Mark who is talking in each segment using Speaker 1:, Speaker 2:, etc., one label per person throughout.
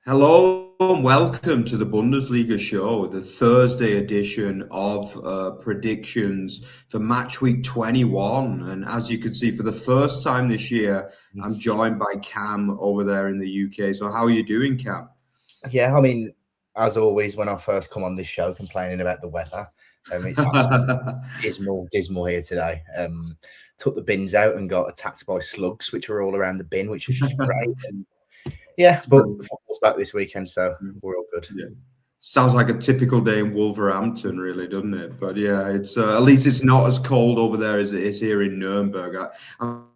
Speaker 1: Hello and welcome to the Bundesliga Show, the Thursday edition of predictions for Matchweek 21. And as you can see, for the first time this year, I'm joined by Cam over there in the UK. So how are you doing, Cam?
Speaker 2: Yeah, I mean, as always, when I first come on this show complaining about the weather, it's dismal here today. Took the bins out and got attacked by slugs, which were all around the bin, which was just great. And yeah, but football's back this weekend, so we're all good.
Speaker 1: Yeah. Sounds like a typical day in Wolverhampton, really, doesn't it? But yeah, it's at least it's not as cold over there as it is here in Nuremberg. I'm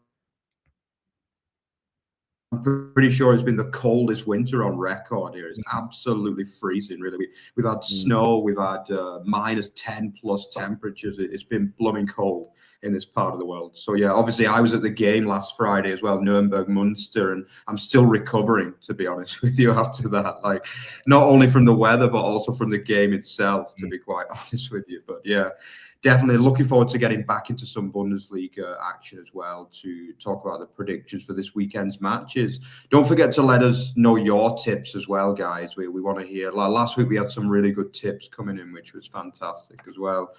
Speaker 1: pretty sure it's been the coldest winter on record here. It's absolutely freezing, really. We've had snow, we've had minus 10 plus temperatures. It's been blooming cold in this part of the world. So yeah, obviously I was at the game last Friday as well, Nuremberg Munster, and I'm still recovering, to be honest with you, after that. Like, not only from the weather, but also from the game itself, to be quite honest with you. But yeah, definitely looking forward to getting back into some Bundesliga action as well to talk about the predictions for this weekend's matches. Don't forget to let us know your tips as well, guys. We want to hear. Last week we had some really good tips coming in, which was fantastic as well.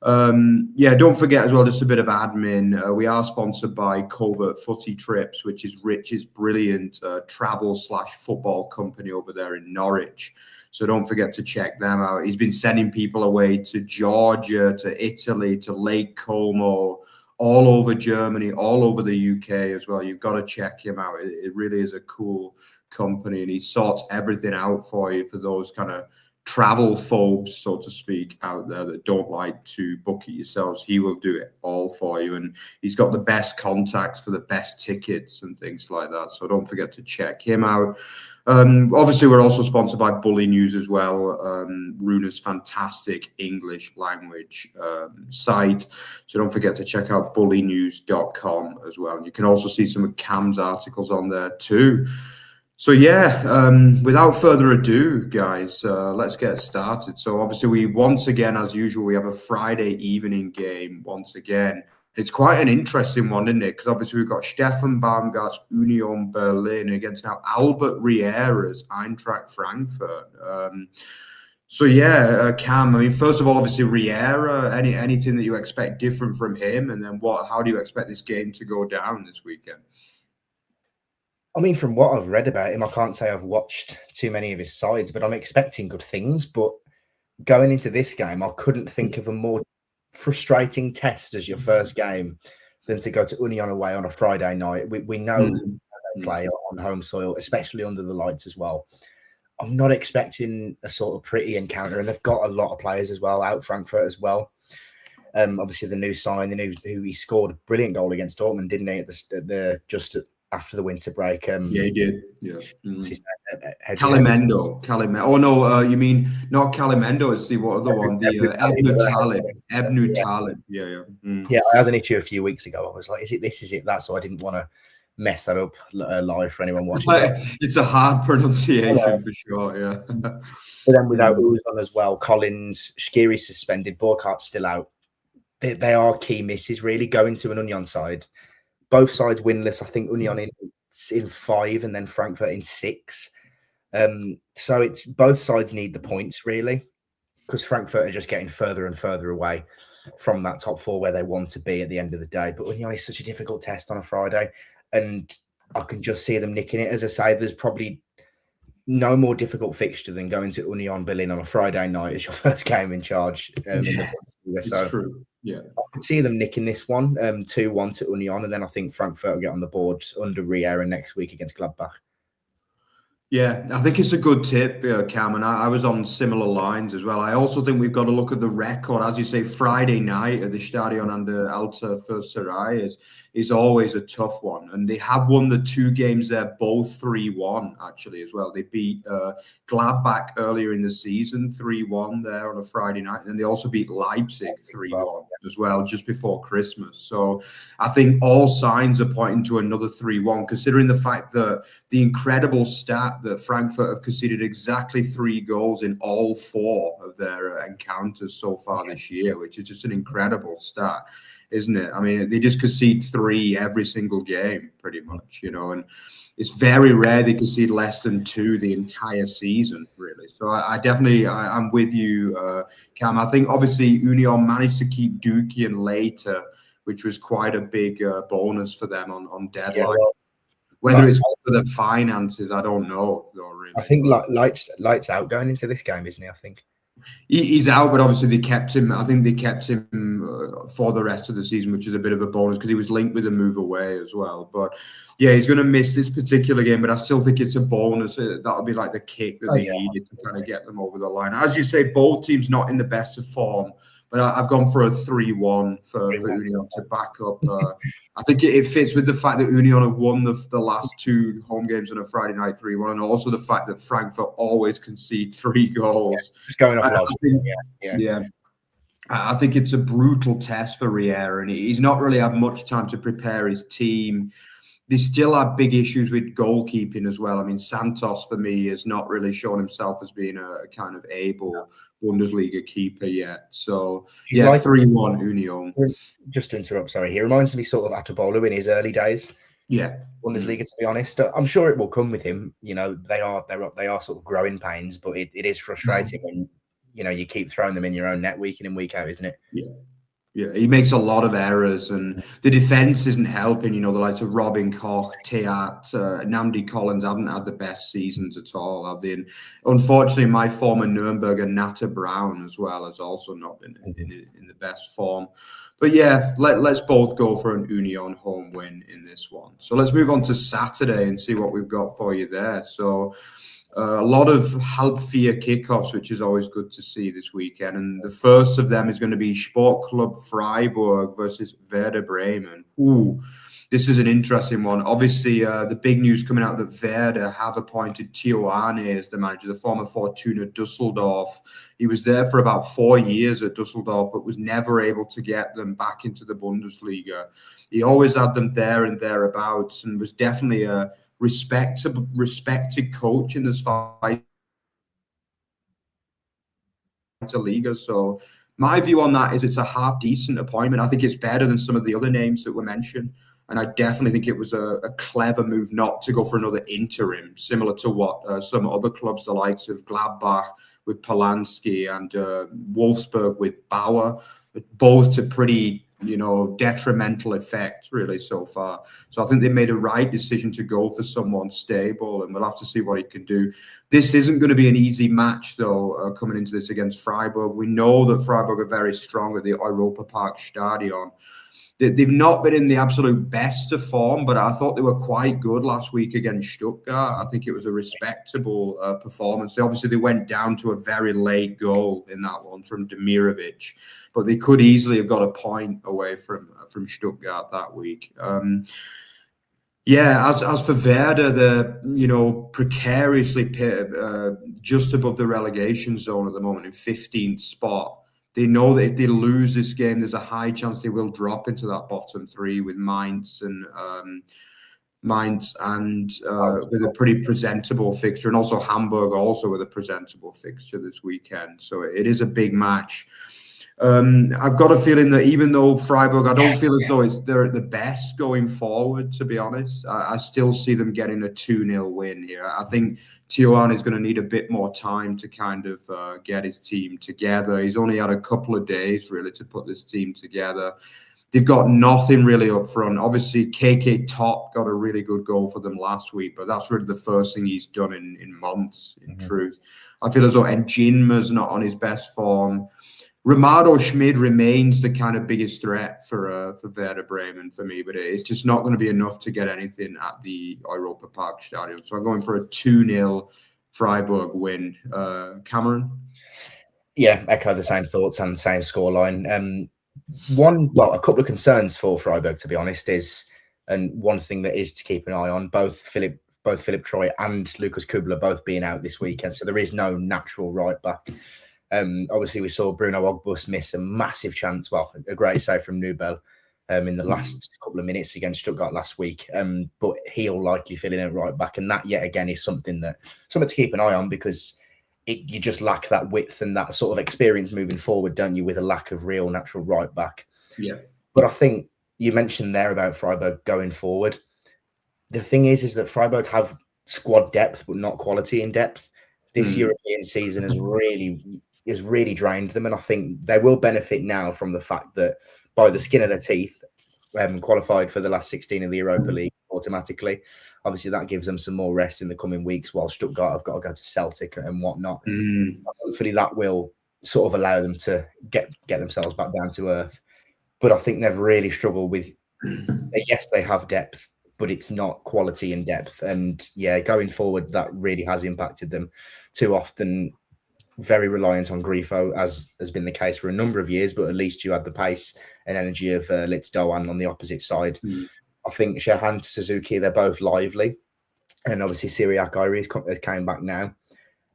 Speaker 1: Yeah, don't forget as well, just a bit of admin. We are sponsored by Covert Footy Trips, which is Rich's brilliant travel/football company over there in Norwich. So don't forget to check them out. He's been sending people away to Georgia, to Italy, to Lake Como, all over Germany, all over the UK as well. You've got to check him out. It really is a cool company, and he sorts everything out for you for those kind of travel phobes, so to speak, out there that don't like to book it yourselves. He will do it all for you, and he's got the best contacts for the best tickets and things like that. So don't forget to check him out. Obviously, we're also sponsored by Bully News as well, Runa's fantastic English language site. So don't forget to check out bullynews.com as well. You can also see some of Cam's articles on there too. So yeah, without further ado, guys, let's get started. So obviously we, once again, as usual, we have a Friday evening game once again. It's quite an interesting one, isn't it? Because obviously we've got Stefan Baumgart's Union Berlin against now Albert Riera's Eintracht Frankfurt. So yeah, Cam, I mean, first of all, obviously Riera, anything that you expect different from him? And then how do you expect this game to go down this weekend?
Speaker 2: I mean, from what I've read about him, I can't say I've watched too many of his sides, but I'm expecting good things. But going into this game, I couldn't think of a more frustrating test as your first game than to go to Union away on a Friday night. We know they play on home soil, especially under the lights as well. I'm not expecting a sort of pretty encounter, and they've got a lot of players as well out Frankfurt as well. Obviously, the new sign, who he scored a brilliant goal against Dortmund, didn't he? After the winter break.
Speaker 1: Yeah, he did. Yeah. Calimendo. Oh no, you mean not Calimendo? It's the what other one? The Ebnu Talib. Yeah.
Speaker 2: Yeah, I had an issue a few weeks ago. I was like, is it this? Is it that? So I didn't want to mess that up live for anyone watching.
Speaker 1: It's a hard pronunciation for sure. Yeah.
Speaker 2: But then without Uzan as well, Collins, Shqiri suspended, Burkhardt's still out. They are key misses really going to an Union side. Both sides winless. I think Union in 5 and then Frankfurt in 6. So it's both sides need the points really, because Frankfurt are just getting further and further away from that top 4 where they want to be at the end of the day. But Union is such a difficult test on a Friday, and I can just see them nicking it. As I say, there's probably no more difficult fixture than going to Union Berlin on a Friday night as your first game in charge.
Speaker 1: It's true. Yeah,
Speaker 2: I can see them nicking this one 2-1 to Union, and then I think Frankfurt will get on the board under Riera next week against Gladbach.
Speaker 1: Yeah, I think it's a good tip, Cam, and I was on similar lines as well. I also think we've got to look at the record. As you say, Friday night at the Stadion an der Alte Försterei is always a tough one. And they have won the 2 games there, both 3-1, actually, as well. They beat Gladbach earlier in the season, 3-1 there on a Friday night. And they also beat Leipzig 3-1 as well, just before Christmas. So I think all signs are pointing to another 3-1, considering the fact that the incredible stat that Frankfurt have conceded exactly 3 goals in all 4 of their encounters so far this year, which is just an incredible stat. isn't it? I mean, they just concede 3 every single game, pretty much, and it's very rare they concede less than 2 the entire season, really. So I'm with you, Cam. I think obviously Union managed to keep Dukian later, which was quite a big bonus for them on deadline.
Speaker 2: Yeah, well,
Speaker 1: whether it's for the finances, I don't know, though, really.
Speaker 2: I think Light's out going into this game, isn't he? I think.
Speaker 1: He's out, but obviously they kept him. I think they kept him for the rest of the season, which is a bit of a bonus because he was linked with a move away as well. But yeah, he's going to miss this particular game, but I still think it's a bonus. That'll be like the kick that they needed to kind of get them over the line. As you say, both teams not in the best of form, but I've gone for a 3-1 for Union to back up. I think it fits with the fact that Union have won the last 2 home games on a Friday night 3-1, and also the fact that Frankfurt always concede 3 goals.
Speaker 2: Yeah, just going off last week.
Speaker 1: Yeah. I think it's a brutal test for Riera, and he's not really had much time to prepare his team. They still have big issues with goalkeeping as well. I mean, Santos, for me, has not really shown himself as being a kind of able Bundesliga keeper yet. So, he's like 3-1 Union.
Speaker 2: Just to interrupt, sorry. He reminds me sort of Atobolu in his early days.
Speaker 1: Yeah.
Speaker 2: Bundesliga, to be honest. I'm sure it will come with him. They are sort of growing pains, but it is frustrating when, you keep throwing them in your own net week in and week out, isn't it?
Speaker 1: Yeah. Yeah, he makes a lot of errors, and the defense isn't helping. The likes of Robin Koch, Teat, Namdi Collins haven't had the best seasons at all, have they? And unfortunately, my former Nürnberger Natta Brown as well has also not been in the best form. But yeah, let's both go for an Union home win in this one. So let's move on to Saturday and see what we've got for you there. So a lot of Halbvier kickoffs, which is always good to see this weekend. And the first of them is going to be Sport Club Freiburg versus Werder Bremen. Ooh, this is an interesting one. Obviously, the big news coming out that Werder have appointed Tioane as the manager, the former Fortuna Düsseldorf. He was there for about 4 years at Düsseldorf, but was never able to get them back into the Bundesliga. He always had them there and thereabouts, and was definitely a respected coach in this fight to Liga. So my view on that is it's a half decent appointment. I think it's better than some of the other names that were mentioned. And I definitely think it was a clever move not to go for another interim, similar to what some other clubs, the likes of Gladbach with Polanski and Wolfsburg with Bauer, both to pretty detrimental effect really so far. So I think they made a right decision to go for someone stable, and we'll have to see what he can do. This isn't going to be an easy match though, coming into this against Freiburg. We know that Freiburg are very strong at the Europa Park Stadion. They've not been in the absolute best of form, but I thought they were quite good last week against Stuttgart. I think it was a respectable performance. They went down to a very late goal in that one from Demirovic, but they could easily have got a point away from Stuttgart that week. As for Werder, they're precariously just above the relegation zone at the moment in 15th spot. They know that if they lose this game, there's a high chance they will drop into that bottom 3 with Mainz and with a pretty presentable fixture, and also Hamburg also with a presentable fixture this weekend. So it is a big match. I've got a feeling that even though Freiburg, I don't feel as though they're at the best going forward, to be honest. I still see them getting a 2-0 win here. I think Tioane is going to need a bit more time to kind of get his team together. He's only had a couple of days, really, to put this team together. They've got nothing really up front. Obviously, KK Top got a really good goal for them last week, but that's really the first thing he's done in months, in truth. I feel as though Njinma's not on his best form. Ricardo Schmid remains the kind of biggest threat for Werder Bremen for me, but it's just not going to be enough to get anything at the Europa Park Stadion. So I'm going for a 2-0 Freiburg win. Cameron?
Speaker 2: Yeah, echo the same thoughts and the same scoreline. A couple of concerns for Freiburg, to be honest, and one thing that is to keep an eye on, both Philip Troy and Lucas Kubler both being out this weekend, so there is no natural right back. Obviously, we saw Bruno Ogbus miss a massive chance, a great save from Nubel in the last couple of minutes against Stuttgart last week. But he'll likely fill in at right back, and that yet again is something to keep an eye on, because you just lack that width and that sort of experience moving forward, don't you, with a lack of real natural right back.
Speaker 1: Yeah.
Speaker 2: But I think you mentioned there about Freiburg going forward. The thing is that Freiburg have squad depth, but not quality in depth. This European season has really drained them, and I think they will benefit now from the fact that by the skin of their teeth, qualified for the last 16 in the Europa League automatically. Obviously, that gives them some more rest in the coming weeks while Stuttgart have got to go to Celtic and whatnot. Hopefully, that will sort of allow them to get themselves back down to earth. But I think they've really struggled with, yes, they have depth, but it's not quality and depth. And yeah, going forward, that really has impacted them. Too often, very reliant on Grifo, as has been the case for a number of years, but at least you had the pace and energy of Litz Doan on the opposite side. I think Shehan, Suzuki, they're both lively. And obviously, Syriac Irie has came back now.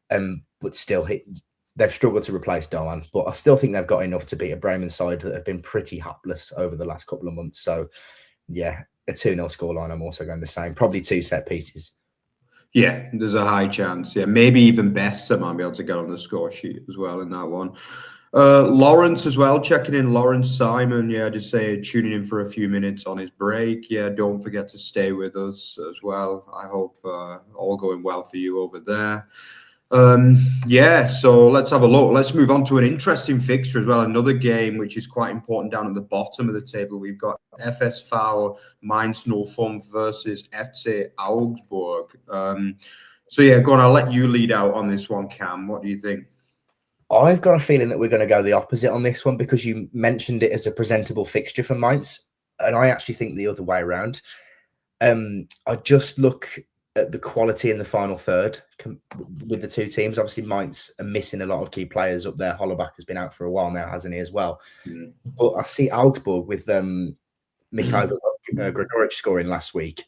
Speaker 2: But still, they've struggled to replace Doan. But I still think they've got enough to beat a Bremen side that have been pretty hapless over the last couple of months. So, yeah, a 2-0 scoreline. I'm also going the same. Probably 2 set pieces.
Speaker 1: Yeah, there's a high chance. Yeah, maybe even Bester might be able to get on the score sheet as well in that one. Lawrence as well, checking in. Lawrence Simon, yeah, just say tuning in for a few minutes on his break. Yeah, don't forget to stay with us as well. I hope all going well for you over there. Yeah, so let's have a look. Let's move on to an interesting fixture as well. Another game which is quite important down at the bottom of the table. We've got FSV Mainz 05 versus FC Augsburg. So yeah, go on. I'll let you lead out on this one, Cam. What do you think?
Speaker 2: I've got a feeling that we're going to go the opposite on this one because you mentioned it as a presentable fixture for Mainz, and I actually think the other way around. I just look at the quality in the final third with the two teams. Obviously, Mainz are missing a lot of key players up there. Hollerbach has been out for a while now, hasn't he, as well? But I see Augsburg with Mikhail Gregoric scoring last week.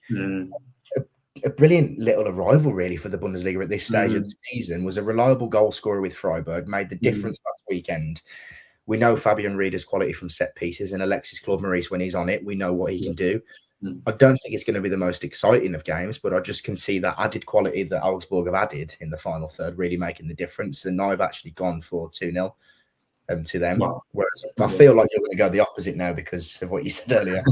Speaker 2: A brilliant little arrival, really, for the Bundesliga at this stage of the season. Was a reliable goal scorer with Freiburg, made the difference last weekend. We know Fabian Rieder's quality from set pieces, and Alexis Claude Maurice, when he's on it, we know what he can do. I don't think it's going to be the most exciting of games, but I just can see that added quality that Augsburg have added in the final third really making the difference. And I've actually gone for 2-0 to them. Wow. Whereas I feel like you're going to go the opposite now because of what you said earlier.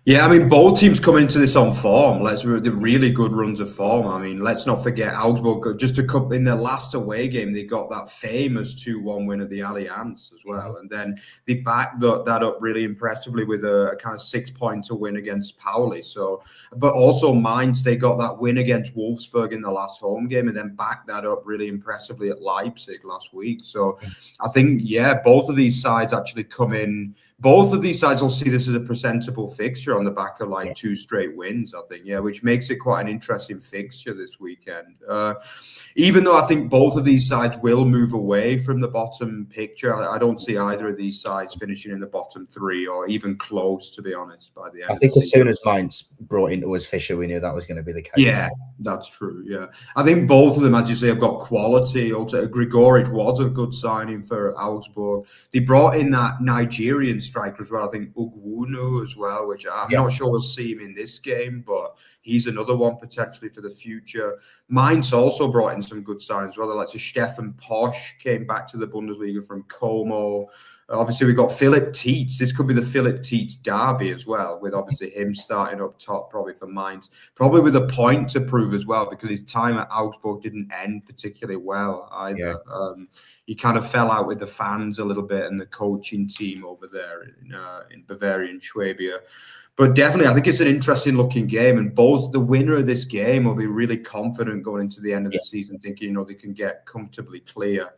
Speaker 1: Yeah, I mean, both teams coming into this on form. The really good runs of form. I mean, let's not forget Augsburg, just a couple in their last away game, they got that famous 2-1 win at the Allianz as well. And then they backed that up really impressively with a kind of 6-pointer win against Pauli. So, but also Mainz, they got that win against Wolfsburg in the last home game and then backed that up really impressively at Leipzig last week. So I think, yeah, both of these sides actually come in. Both of these sides will see this as a presentable fixture on the back of 2 straight wins, I think, which makes it quite an interesting fixture this weekend. Even though I think both of these sides will move away from the bottom picture, I don't see either of these sides finishing in the bottom 3 or even close, to be honest, by the end.
Speaker 2: I think as soon as Mainz brought into us Fischer, we knew that was going to be the case.
Speaker 1: Yeah, that's true, yeah. I think both of them, as you say, have got quality. Also, Gregoric was a good signing for Augsburg. They brought in that Nigerian striker as well, I think Ugwunu as well, which I'm not sure we'll see him in this game, but he's another one potentially for the future. Mainz also brought in some good signings as well. Like Stefan Posch came back to the Bundesliga from Como. Obviously, we've got Philip Tietz. This could be the Philip Tietz derby as well, with obviously him starting up top probably for Mainz. Probably with a point to prove as well, because his time at Augsburg didn't end particularly well either. He kind of fell out with the fans a little bit and the coaching team over there in Bavarian Schwabia. But definitely, I think it's an interesting looking game, and both the winner of this game will be really confident going into the end of the season, thinking, they can get comfortably clear.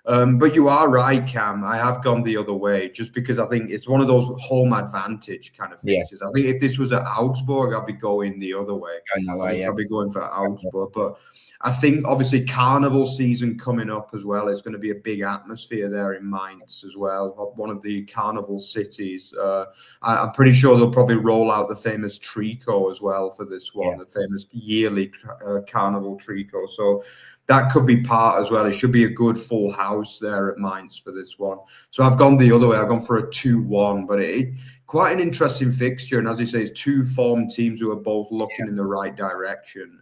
Speaker 1: But you are right, Cam. I have gone the other way just because I think it's one of those home advantage kind of fixtures. I think if this was at Augsburg, I'd be going the other way. I'd be going for Augsburg. But I think obviously Carnival season coming up as well. It's going to be a big atmosphere there in Mainz as well. One of the Carnival cities. I'm pretty sure they'll probably roll out the famous Tricot as well for this one, the famous yearly Carnival Tricot. So that could be part as well. It should be a good full house there at Mainz for this one. So I've gone the other way. I've gone for a 2-1, but quite an interesting fixture. And as you say, it's 2 form teams who are both looking in the right direction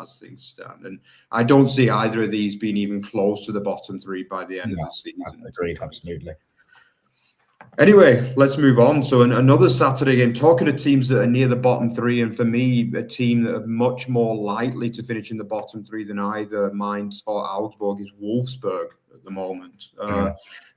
Speaker 1: as things stand. And I don't see either of these being even close to the bottom 3 by the end of the season.
Speaker 2: Agreed, absolutely.
Speaker 1: Anyway, let's move on. So another Saturday game, talking to teams that are near the bottom three, and for me, a team that are much more likely to finish in the bottom three than either Mainz or Augsburg is Wolfsburg at the moment.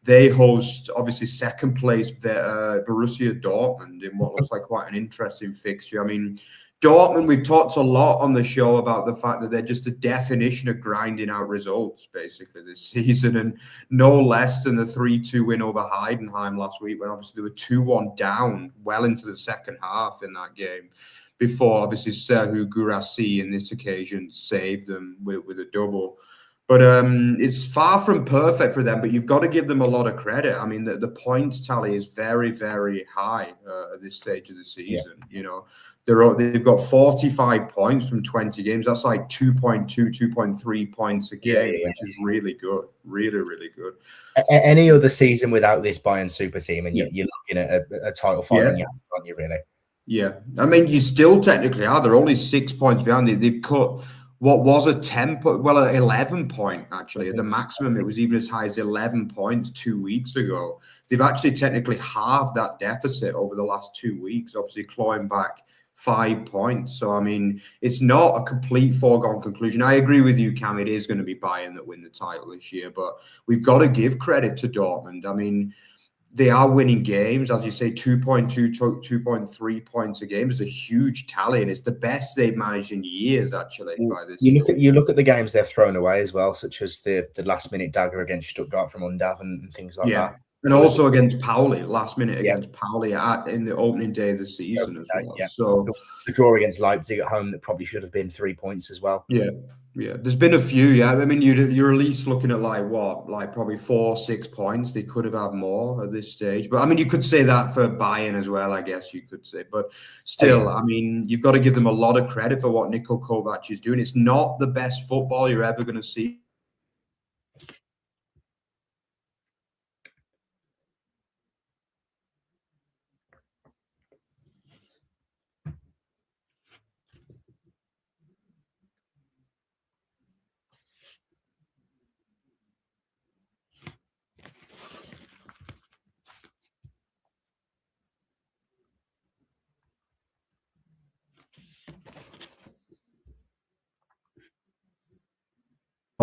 Speaker 1: They host, obviously, second place Borussia Dortmund in what looks like quite an interesting fixture. I mean, Dortmund, we've talked a lot on the show about the fact that they're just a definition of grinding out results, basically, this season, and no less than the 3-2 win over Heidenheim last week, when obviously they were 2-1 down well into the second half in that game, before obviously Serhou Guirassy in this occasion saved them with a double. But it's far from perfect for them, but you've got to give them a lot of credit. I mean, the points tally is very, very high at this stage of the season. Yeah. You know, they've got 45 points from 20 games. That's like 2.2, 2.3 points a game, which is really good. Really, really good.
Speaker 2: Any other season without this Bayern super team, and you're looking at a title fight on your hands, aren't you, really?
Speaker 1: Yeah. I mean, you still technically are. They're only 6 points behind. They've cut what was a 11 point, actually. At the maximum, it was even as high as 11 points 2 weeks ago. They've actually technically halved that deficit over the last 2 weeks, obviously clawing back 5 points. So, I mean, it's not a complete foregone conclusion. I agree with you, Cam. It is going to be Bayern that win the title this year, but we've got to give credit to Dortmund. I mean, they are winning games, as you say, 2.2, 2.3 points a game is a huge tally, and it's the best they've managed in years, actually. By this
Speaker 2: you look at the games they've thrown away as well, such as the last minute dagger against Stuttgart from Undav and things like that.
Speaker 1: And also against Pauli, last minute against Pauli in the opening day of the season as well.
Speaker 2: Yeah.
Speaker 1: So
Speaker 2: the draw against Leipzig at home that probably should have been 3 points as well.
Speaker 1: Yeah. There's been a few. I mean, you're at least looking at like probably 4-6 points. They could have had more at this stage. But I mean, you could say that for Bayern as well, I guess you could say. But still, I mean, you've got to give them a lot of credit for what Niko Kovac is doing. It's not the best football you're ever going to see.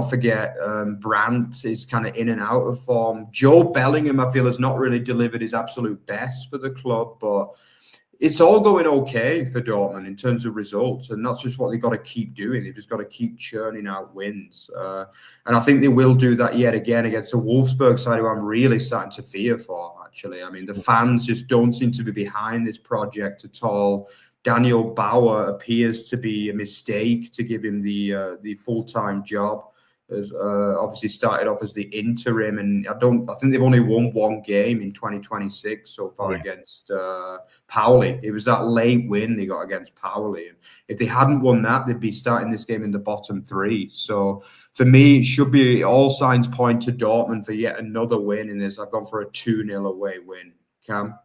Speaker 1: Forget Brandt is kind of in and out of form. Joe Bellingham, I feel, has not really delivered his absolute best for the club, but it's all going okay for Dortmund in terms of results, and that's just what they've got to keep doing. They've just got to keep churning out wins, and I think they will do that yet again against the Wolfsburg side, who I'm really starting to fear for, actually. I mean, the fans just don't seem to be behind this project at all. Daniel Bauer appears to be a mistake to give him the full-time job. Obviously started off as the interim, and I think they've only won one game in 2026 so far against Pauli. It was that late win they got against Pauli, and if they hadn't won that, they'd be starting this game in the bottom three. So for me, it should be all signs point to Dortmund for yet another win in this. I've gone for a 2-0 away win. Cam?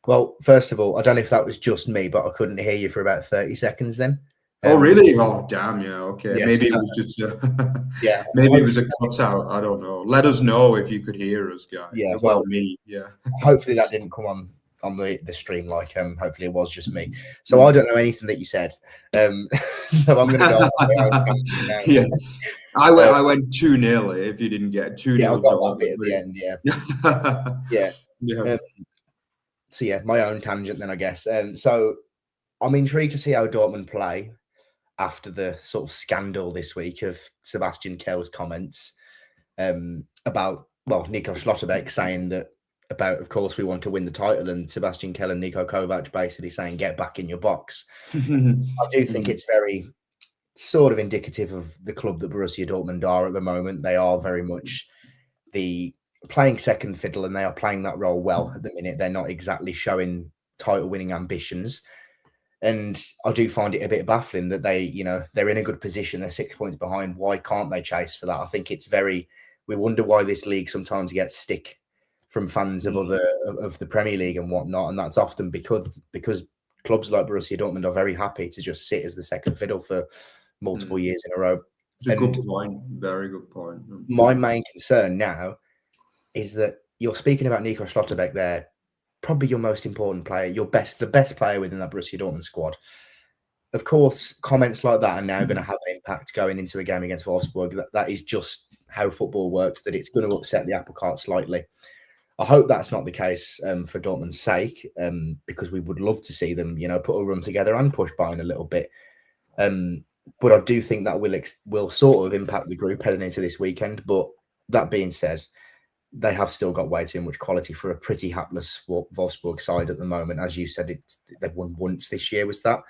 Speaker 2: Well, first of all, I don't know if that was just me, but I couldn't hear you for about 30 seconds then.
Speaker 1: Oh, really? Oh, damn. Yeah. Okay. Yes, maybe it was just, maybe it was a cutout. I don't know. Let us know if you could hear us, guys.
Speaker 2: Yeah.
Speaker 1: Well, me. Yeah.
Speaker 2: Hopefully that didn't come on the stream. Like, hopefully it was just me. So I don't know anything that you said. So I'm going to go. Now.
Speaker 1: Yeah. I went 2-0 if you didn't get 2-0.
Speaker 2: Yeah, I got that bit at the end. Yeah. Yeah. So yeah, my own tangent then, I guess. So I'm intrigued to see how Dortmund play after the sort of scandal this week of Sebastian Kehl's comments about, Nico Schlotterbeck saying that of course, we want to win the title, and Sebastian Kehl and Niko Kovac basically saying, get back in your box. I do think it's very sort of indicative of the club that Borussia Dortmund are at the moment. They are very much playing second fiddle, and they are playing that role well at the minute. They're not exactly showing title-winning ambitions. And I do find it a bit baffling that they're in a good position. They're 6 points behind. Why can't they chase for that? I think it's we wonder why this league sometimes gets stick from fans of the Premier League and whatnot. And that's often because clubs like Borussia Dortmund are very happy to just sit as the second fiddle for multiple years in a row.
Speaker 1: It's a good point. Very good point.
Speaker 2: My main concern now is that, you're speaking about Nico Schlotterbeck there, probably your most important player, the best player within that Borussia Dortmund squad. Of course, comments like that are now going to have an impact going into a game against Wolfsburg. That is just how football works, that it's going to upset the apple cart slightly. I hope that's not the case for Dortmund's sake, because we would love to see them, put a run together and push Bayern a little bit. But I do think that will sort of impact the group heading into this weekend. But that being said, they have still got way too much quality for a pretty hapless Wolfsburg side at the moment. As you said, they've won once this year, was that?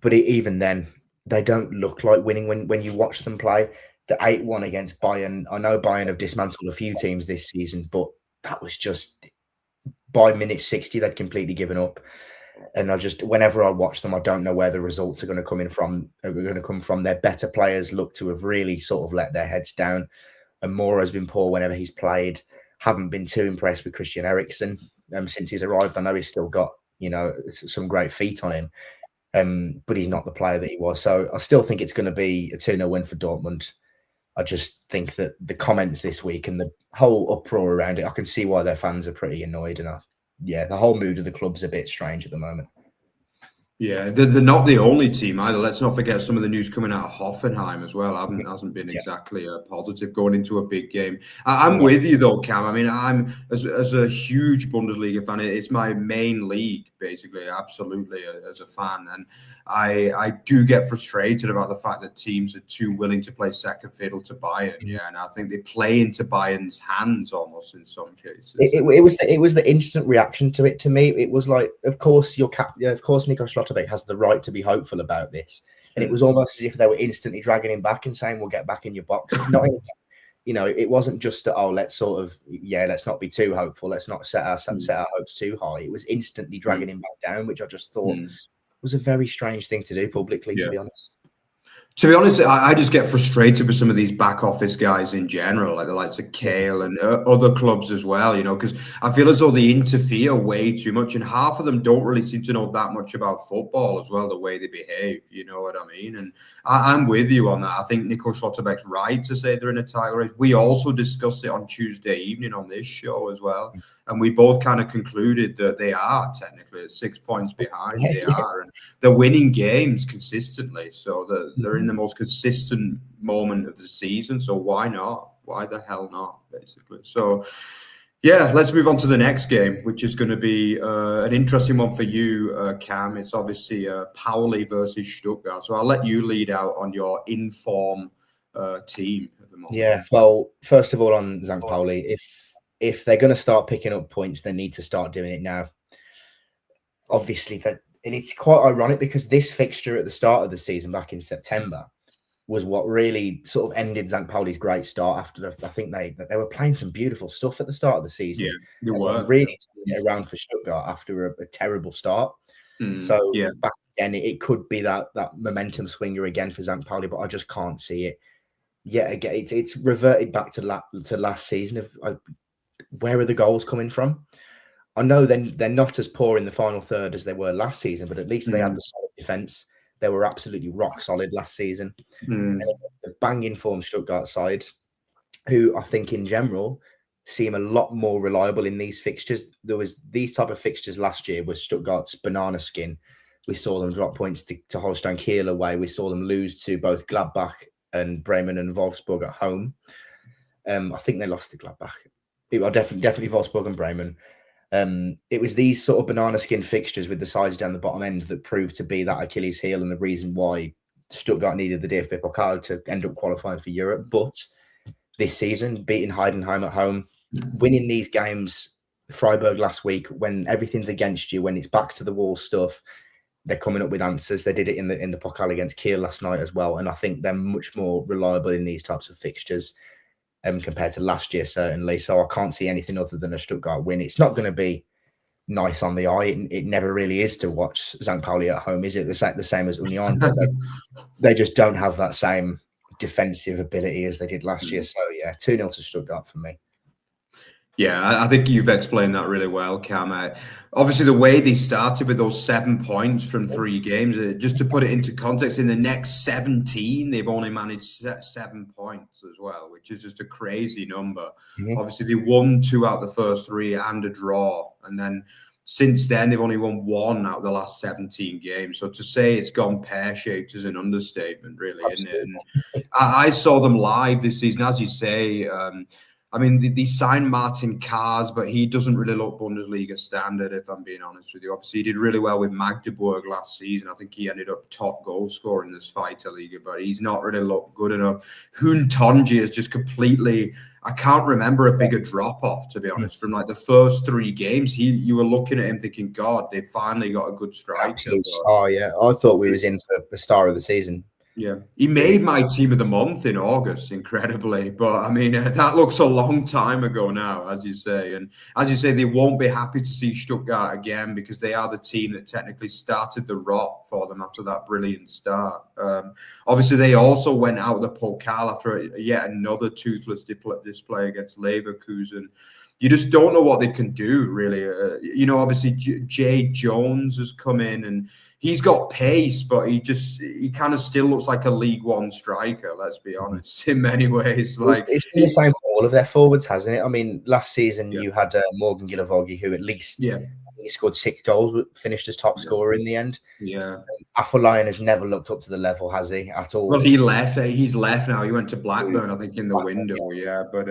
Speaker 2: But even then, they don't look like winning when you watch them play. The 8-1 against Bayern, I know Bayern have dismantled a few teams this season, but that was just by minute 60, they'd completely given up. And whenever I watch them, I don't know where the results are going to come from. Their better players look to have really sort of let their heads down. And Moura has been poor whenever he's played. Haven't been too impressed with Christian Eriksen since he's arrived. I know he's still got, some great feet on him, but he's not the player that he was. So I still think it's going to be a 2-0 win for Dortmund. I just think that the comments this week and the whole uproar around it, I can see why their fans are pretty annoyed. And the whole mood of the club's a bit strange at the moment.
Speaker 1: Yeah, they're not the only team either. Let's not forget some of the news coming out of Hoffenheim as well. Hasn't been exactly positive going into a big game. I'm with you though, Cam. I mean, I'm as a huge Bundesliga fan. It's my main league, basically, absolutely, as a fan. And I do get frustrated about the fact that teams are too willing to play second fiddle to Bayern. Yeah, and I think they play into Bayern's hands almost in some cases.
Speaker 2: It was the instant reaction to it. To me, it was like, of course, Nico Schlotterbeck has the right to be hopeful about this, and it was almost as if they were instantly dragging him back and saying, "We'll get back in your box." It wasn't just that. Oh, let's not be too hopeful. Let's not set our hopes too high. It was instantly dragging him back down, which I just thought was a very strange thing to do publicly. To be honest.
Speaker 1: To be honest, I just get frustrated with some of these back office guys in general, like the likes of Koeln and other clubs as well, because I feel as though they interfere way too much, and half of them don't really seem to know that much about football as well, the way they behave, you know what I mean? And I'm with you on that. I think Nico Schlotterbeck's right to say they're in a title race. We also discussed it on Tuesday evening on this show as well, and we both kind of concluded that they are technically 6 points behind. They are, and they're winning games consistently, so they're in the most consistent moment of the season. So why not? Why the hell not, basically? So yeah, let's move on to the next game, which is going to be an interesting one for you, Cam. It's obviously Pauli versus Stuttgart. So I'll let you lead out on your inform team at the moment. Yeah,
Speaker 2: well, first of all, on St. Pauli, if they're going to start picking up points, they need to start doing it now. Obviously, and it's quite ironic because this fixture at the start of the season back in September was what really sort of ended St. Pauli's great start. After I think they were playing some beautiful stuff at the start of the season.
Speaker 1: Yeah, they were
Speaker 2: really turning it around for Stuttgart after a terrible start. So back again, it could be that momentum swinger again for St. Pauli, but I just can't see it. Yeah, again, it's reverted back to last season. Where are the goals coming from? I know they're not as poor in the final third as they were last season, but at least they had the solid defence. They were absolutely rock solid last season. And the banging form Stuttgart side, who I think in general seem a lot more reliable in these fixtures. There was these type of fixtures last year with Stuttgart's banana skin. We saw them drop points to Holstein Kiel away. We saw them lose to both Gladbach and Bremen and Wolfsburg at home. I think they lost to Gladbach. Definitely Wolfsburg and Bremen. It was these sort of banana skin fixtures with the sides down the bottom end that proved to be that Achilles heel and the reason why Stuttgart needed the DFB Pokal to end up qualifying for Europe. But this season, beating Heidenheim at home, winning these games, Freiburg last week, when everything's against you, when it's backs to the wall stuff, they're coming up with answers. They did it in the Pokal against Kiel last night as well, and I think they're much more reliable in these types of fixtures. Compared to last year, certainly. So I can't see anything other than a Stuttgart win. It's not going to be nice on the eye. It never really is to watch St. Pauli at home, is it? The same as Union. They just don't have that same defensive ability as they did last year. So, yeah, 2-0 to Stuttgart for me.
Speaker 1: Yeah, I think you've explained that really well, Cam. Obviously, the way they started with those 7 points from 3 games, just to put it into context, in the next 17, they've only managed 7 points as well, which is just a crazy number.
Speaker 2: Mm-hmm.
Speaker 1: Obviously, they won 2 out of the first 3 and a draw. And then since then, they've only won 1 out of the last 17 games. So to say it's gone pear-shaped is an understatement, really, isn't it? And I saw them live this season, as you say. I mean, they signed Martin Kars, but he doesn't really look Bundesliga standard, if I'm being honest with you. Obviously, he did really well with Magdeburg last season. I think he ended up top goal scorer in this Zweite Liga, but he's not really looked good enough. Hoon Tonji is just completely... I can't remember a bigger drop-off, to be honest. From like the first 3 games, you were looking at him thinking, God, they finally got a good striker.
Speaker 2: Absolute star, yeah. I thought we was in for the star of the season.
Speaker 1: Yeah, he made my team of the month in August, incredibly. But I mean, that looks a long time ago now, as you say. And as you say, they won't be happy to see Stuttgart again because they are the team that technically started the rot for them after that brilliant start. Obviously, they also went out of the Pokal after yet another toothless display against Leverkusen. You just don't know what they can do, really. Obviously, Jay Jones has come in and he's got pace, but he kind of still looks like a League One striker, let's be honest, in many ways.
Speaker 2: It's been the same for all of their forwards, hasn't it? I mean, last season you had Moenchengladbach, who at least he scored 6 goals, finished as top scorer in the end.
Speaker 1: Yeah.
Speaker 2: Afolayan has never looked up to the level, has he, at all?
Speaker 1: Well, he left. He's left now. He went to Blackburn, I think, in the window. Yeah. But,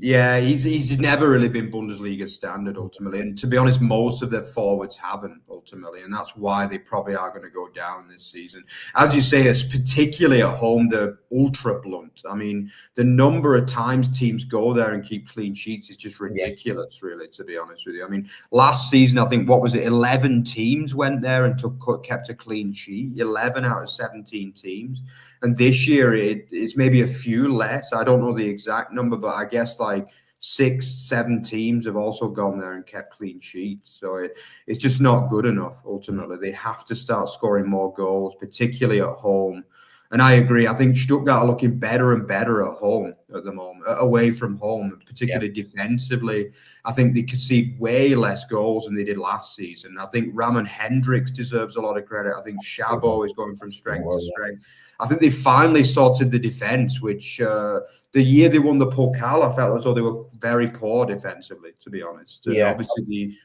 Speaker 1: he's never really been Bundesliga standard, ultimately. And to be honest, most of their forwards haven't, ultimately. And that's why they probably are going to go down this season. As you say, it's particularly at home, they're ultra blunt. I mean, the number of times teams go there and keep clean sheets is just ridiculous, really, to be honest with you. I mean, last season, I think, 11 teams went there and kept a clean sheet, 11 out of 17 teams. And this year, it's maybe a few less. I don't know the exact number, but I guess like 6-7 teams have also gone there and kept clean sheets. So it's just not good enough, ultimately. They have to start scoring more goals, particularly at home. And I agree. I think Stuttgart are looking better and better at home at the moment, away from home, particularly defensively. I think they concede way less goals than they did last season. I think Ramon Hendricks deserves a lot of credit. I think Szabo is going from strength to strength. I think they finally sorted the defense, which the year they won the Pokal, I felt as though they were very poor defensively, to be honest. And obviously,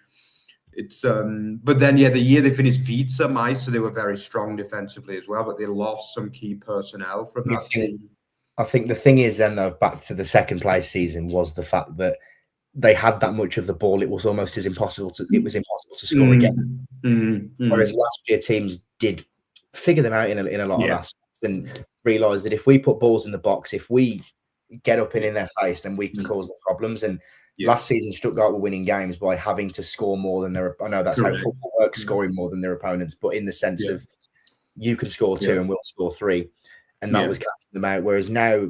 Speaker 1: but then the year they finished Vice Meister, they were very strong defensively as well, but they lost some key personnel from that team.
Speaker 2: I think the thing is then, though, back to the second place season, was the fact that they had that much of the ball. It was almost impossible to score again. Whereas last year teams did figure them out in a lot of aspects and realise that if we put balls in the box, if we get up in their face, then we can cause them problems. And last season, Stuttgart were winning games by having to score more than their. I know that's how football works, scoring more than their opponents, but in the sense of you can score 2 and we'll score 3, and that was catching them out. Whereas now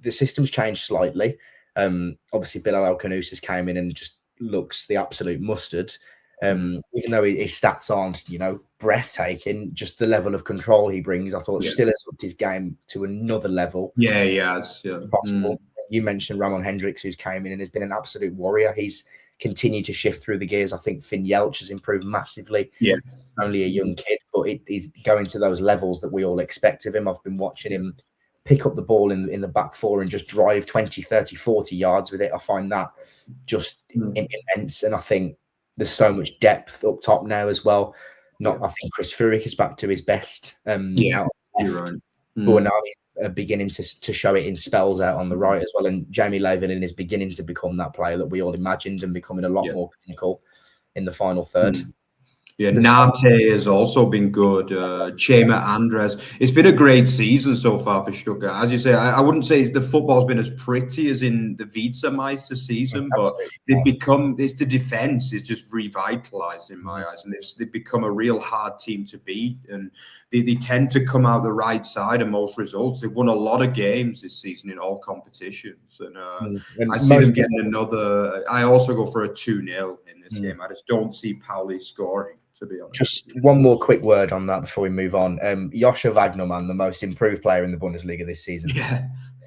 Speaker 2: the system's changed slightly. Obviously, Bilal El-Khanous came in and just looks the absolute mustard. Even though his stats aren't, breathtaking, just the level of control he brings, I thought still has upped his game to another level.
Speaker 1: Yeah, he has.
Speaker 2: Possible. You mentioned Ramon Hendricks, who's came in and has been an absolute warrior. He's continued to shift through the gears. I think Finn Jeltsch has improved massively. Yeah, only a young kid, but he's going to those levels that we all expect of him. I've been watching him pick up the ball in the back four and just drive 20, 30, 40 yards with it. I find that just immense. And I think there's so much depth up top now as well. I think Chris Führich is back to his best.
Speaker 1: You're right.
Speaker 2: But now he's beginning to show it in spells out on the right as well. And Jamie Levenin is beginning to become that player that we all imagined and becoming a lot more clinical in the final third.
Speaker 1: Yeah, Nate has also been good. Chema Andres. It's been a great season so far for Stuttgart. As you say, I wouldn't say the football's been as pretty as in the Vice Meister season, but it's the defense is just revitalized in my eyes, and they've become a real hard team to beat. And they tend to come out the right side of most results. They've won a lot of games this season in all competitions, and I see them getting another. I also go for a 2-0 in this game. I just don't see Pauli scoring. To be honest.
Speaker 2: Just one more quick word on that before we move on. Joscha Wagnermann, the most improved player in the Bundesliga this season.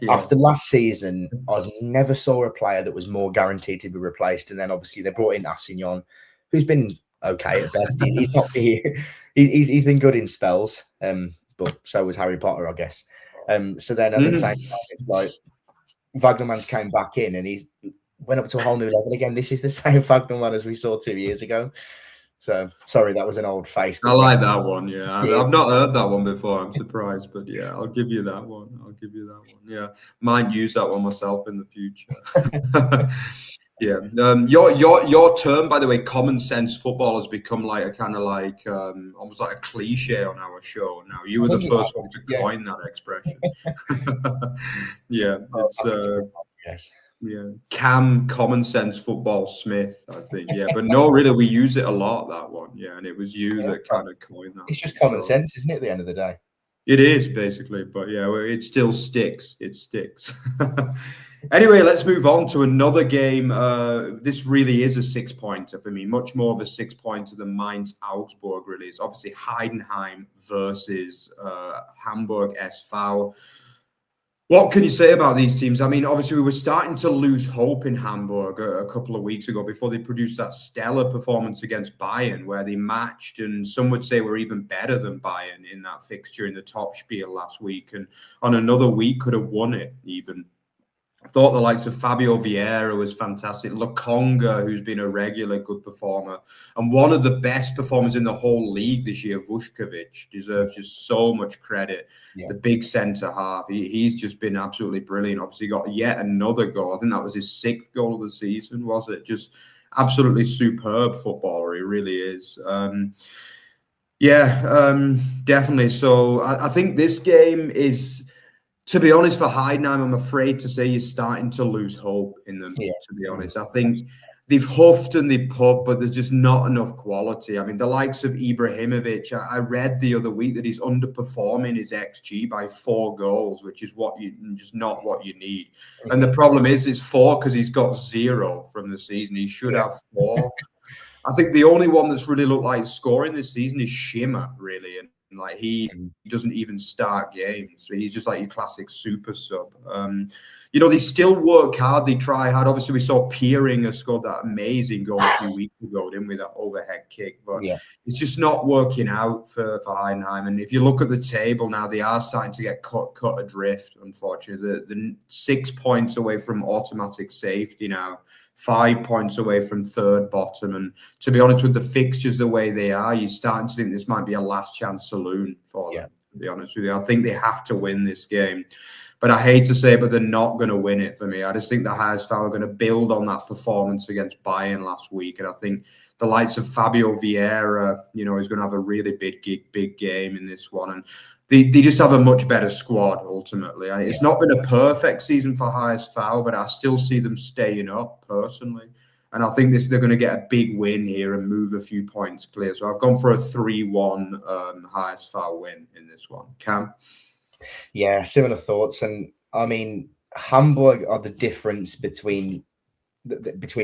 Speaker 2: After last season, I've never saw a player that was more guaranteed to be replaced. And then obviously they brought in Assignon, who's been okay at best. He's not he's been good in spells, but so was Harry Potter, I guess. So then at the same time, it's like Wagnerman's came back in and he's went up to a whole new level again. This is the same Wagnerman as we saw 2 years ago. So sorry, that was an old face.
Speaker 1: I like that one. Yeah, I've not heard that one before. I'm surprised, but yeah, I'll give you that one. Yeah, might use that one myself in the future. Yeah. Your term, by the way, common sense football has become like a kind of like almost like a cliche on our show now. You were the first one to coin that expression. Yeah, it's
Speaker 2: yes.
Speaker 1: Yeah, Cam Common Sense Football Smith, I think. Yeah, but no, really, we use it a lot, that one. Yeah, and it was you that kind of coined that.
Speaker 2: It's just common sense, isn't it, at the end of the day?
Speaker 1: It is, basically. But yeah, it still sticks. It sticks. Anyway, let's move on to another game. This really is a 6-pointer for me, much more of a 6-pointer than Mainz Augsburg, really. It's obviously Heidenheim versus Hamburg SV. What can you say about these teams? I mean, obviously, we were starting to lose hope in Hamburg a couple of weeks ago before they produced that stellar performance against Bayern, where they matched, and some would say were even better than Bayern in that fixture in the top spiel last week, and on another week could have won it even. I thought the likes of Fabio Vieira was fantastic. Lokonga, who's been a regular good performer, and one of the best performers in the whole league this year, Vuskovic, deserves just so much credit. Yeah. The big centre half, he's just been absolutely brilliant. Obviously, got yet another goal. I think that was his 6th goal of the season, was it? Just absolutely superb footballer. He really is. Definitely. So I think this game is. To be honest, for Heidenheim, I'm afraid to say you're starting to lose hope in them, to be honest. I think they've huffed and they've puffed, but there's just not enough quality. I mean, the likes of Ibrahimovic, I read the other week that he's underperforming his XG by 4 goals, which is just not what you need. And the problem is it's 4 because he's got 0 from the season. He should have 4. I think the only one that's really looked like scoring this season is Schimmer, really. And like he doesn't even start games. He's just like your classic super sub. They still work hard. They try hard. Obviously, we saw Peering scored that amazing goal a few weeks ago, didn't we? That overhead kick. But it's just not working out for Heidenheim. And if you look at the table now, they are starting to get cut adrift, unfortunately. They're 6 points away from automatic safety now. 5 points away from 3rd bottom. And to be honest, with the fixtures the way they are, you're starting to think this might be a last chance saloon for them, to be honest with you. I think they have to win this game. But I hate to say it, but they're not going to win it for me. I just think the HSV are going to build on that performance against Bayern last week. And I think the likes of Fabio Vieira, is going to have a really big game in this one. And they just have a much better squad, ultimately. It's not been a perfect season for HSV, but I still see them staying up, personally. And I think they're going to get a big win here and move a few points clear. So I've gone for a 3-1 HSV win in this one. Cam?
Speaker 2: Yeah, similar thoughts. And, I mean, Hamburg are the difference between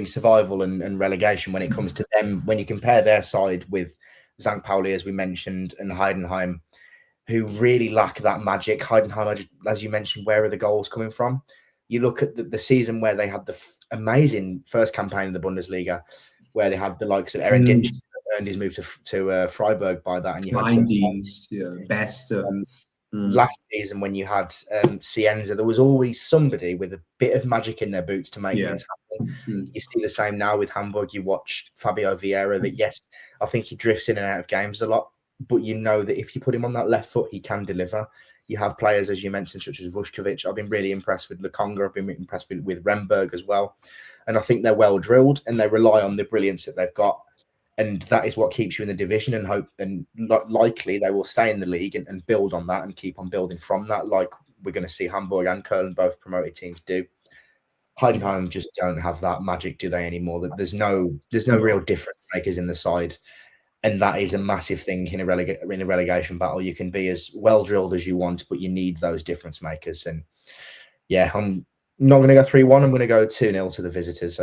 Speaker 2: survival and relegation when it comes to them. When you compare their side with St. Pauli, as we mentioned, and Heidenheim, who really lack that magic. Heidenheim, as you mentioned, where are the goals coming from? You look at the season where they had the amazing first campaign in the Bundesliga, where they had the likes of Aaron Dinch earned his move to Freiburg by that. And you had
Speaker 1: best.
Speaker 2: Last season, when you had Cienza, there was always somebody with a bit of magic in their boots to make things happen. You see the same now with Hamburg. You watch Fabio Vieira, that yes, I think he drifts in and out of games a lot, but you know that if you put him on that left foot, he can deliver. You have players, as you mentioned, such as Vuskovic. I've been really impressed with Lokonga. I've been impressed with Remberg as well. And I think they're well drilled and they rely on the brilliance that they've got. And that is what keeps you in the division, and hope and likely they will stay in the league and build on that and keep on building from that, like we're going to see Hamburg and Koeln, both promoted teams, do. Heidenheim just don't have that magic, do they, anymore? There's no real difference makers in the side. And that is a massive thing in a relegation battle. You can be as well drilled as you want, but you need those difference makers. And yeah, I'm not going to go 3-1. I'm going to go 2-0 to the visitors.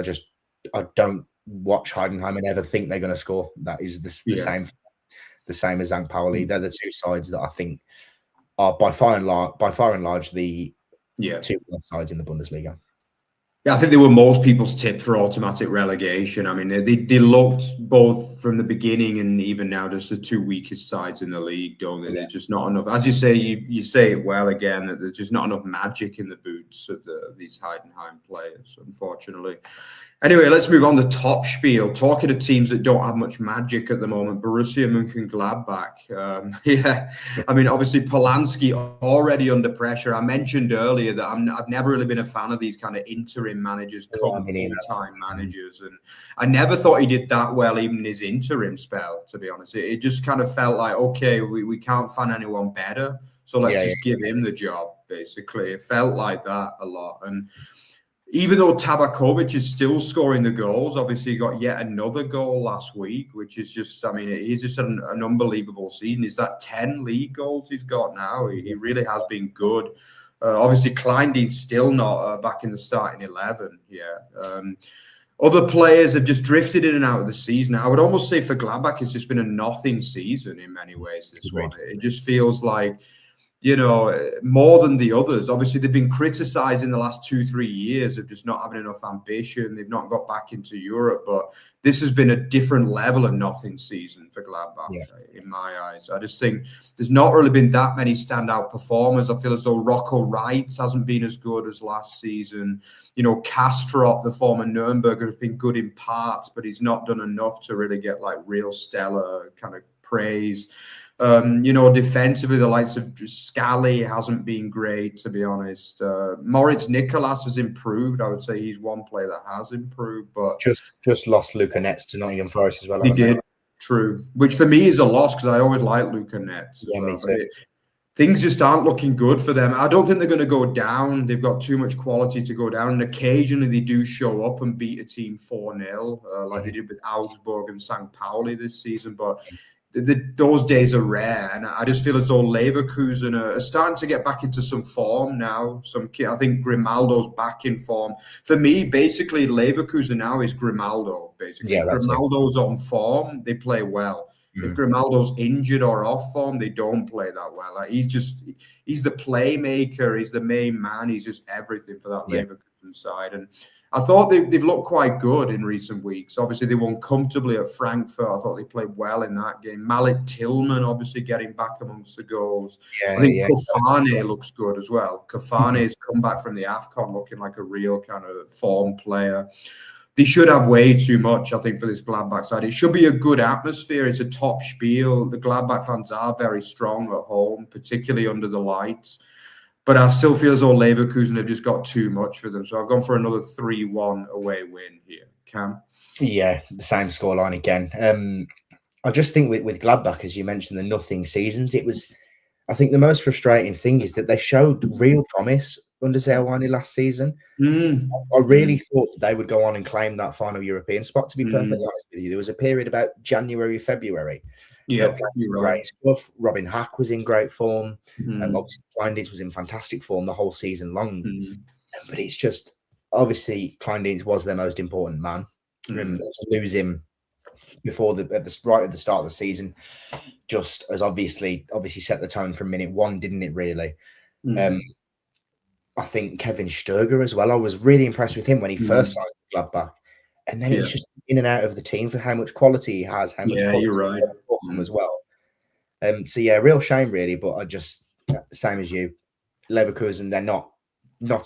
Speaker 2: I don't watch Heidenheim and ever think they're going to score. That is the same as St. Pauli. They're the two sides that I think are by far and large the two worst sides in the Bundesliga.
Speaker 1: Yeah, I think they were most people's tip for automatic relegation. I mean, they looked both from the beginning and even now just the two weakest sides in the league, don't they? There's just not enough. As you say, you say it well again, that there's just not enough magic in the boots of these Heidenheim players, unfortunately. Anyway, let's move on to top spiel. Talking of teams that don't have much magic at the moment, Borussia Moenchengladbach. Yeah, I mean, obviously Polanski already under pressure. I mentioned earlier that I've never really been a fan of these kind of interim managers, full-time managers, and I never thought he did that well, even in his interim spell. To be honest, it just kind of felt like, okay, we can't find anyone better, so let's just give him the job. Basically, it felt like that a lot, and even though Tabakovic is still scoring the goals, obviously he got yet another goal last week, which is just, I mean, he's just an unbelievable season. Is that 10 league goals he's got now? He really has been good. Obviously, Kleindienst's still not back in the starting 11 yet. Other players have just drifted in and out of the season. I would almost say for Gladbach, it's just been a nothing season in many ways, this one. It just feels like, you know, more than the others. Obviously, they've been criticised in the last 2-3 years of just not having enough ambition. They've not got back into Europe, but this has been a different level of nothing season for Gladbach, in my eyes. I just think there's not really been that many standout performers. I feel as though Rocco Reitz hasn't been as good as last season. You know, Kastrop, the former Nuremberger, has been good in parts, but he's not done enough to really get like real stellar kind of praise. You know, defensively, the likes of Scally hasn't been great, to be honest. Moritz Nicolas has improved. I would say he's one player that has improved, but
Speaker 2: just lost Luca Netz to Nottingham Forest as well.
Speaker 1: He did, true. Which for me is a loss because I always like Luca Netz.
Speaker 2: Yeah, me too.
Speaker 1: Things just aren't looking good for them. I don't think they're going to go down. They've got too much quality to go down. And occasionally they do show up and beat a team 4-0, like they did with Augsburg and St. Pauli this season. But those days are rare, and I just feel as though Leverkusen are starting to get back into some form now. I think Grimaldo's back in form. For me, basically, Leverkusen now is Grimaldo. Basically, if Grimaldo's on form, they play well. If Grimaldo's injured or off form, they don't play that well. Like, he's the playmaker. He's the main man. He's just everything for that Leverkusen side. And I thought they've looked quite good in recent weeks. Obviously, they won comfortably at Frankfurt. I thought they played well in that game. Malik Tillman, obviously, getting back amongst the goals. I think Kofane looks good as well. Kofane has come back from the AFCON looking like a real kind of form player. They should have way too much, I think, for this Gladbach side. It should be a good atmosphere. It's a top spiel. The Gladbach fans are very strong at home, particularly under the lights. But I still feel as though Leverkusen have just got too much for them. So I've gone for another 3-1 away win here. Cam?
Speaker 2: Yeah, the same scoreline again. I just think with Gladbach, as you mentioned, the nothing seasons, I think the most frustrating thing is that they showed real promise under Zerouani last season. I really thought that they would go on and claim that final European spot, to be perfectly honest with you. There was a period about January, February.
Speaker 1: Yeah,
Speaker 2: great stuff. Robin Hack was in great form. Obviously, Kleindienst was in fantastic form the whole season long. But it's just, obviously, Kleindienst was their most important man. And to lose him before at the start of the season, just as obviously set the tone from minute one, didn't it? Really. I think Kevin Stöger as well. I was really impressed with him when he first signed Gladbach, and then it's just in and out of the team for how much quality he has. How much quality
Speaker 1: you're right.
Speaker 2: As well. So yeah, real shame really. But I just, same as you, Leverkusen, they're not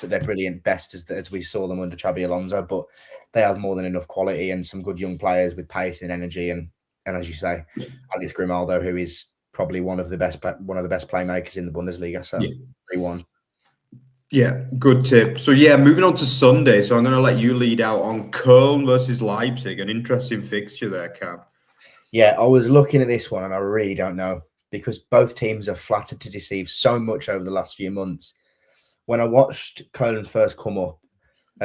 Speaker 2: at their brilliant best as we saw them under Xabi Alonso, but they have more than enough quality and some good young players with pace and energy. And as you say, Alex Grimaldo, who is probably one of the best playmakers in the Bundesliga. So 3-1.
Speaker 1: Yeah, good tip. So yeah, moving on to Sunday. So I'm going to let you lead out on Koeln versus Leipzig. An interesting fixture there, Cam.
Speaker 2: Yeah, I was looking at this one and I really don't know, because both teams are flattered to deceive so much over the last few months. When I watched Koeln first come up,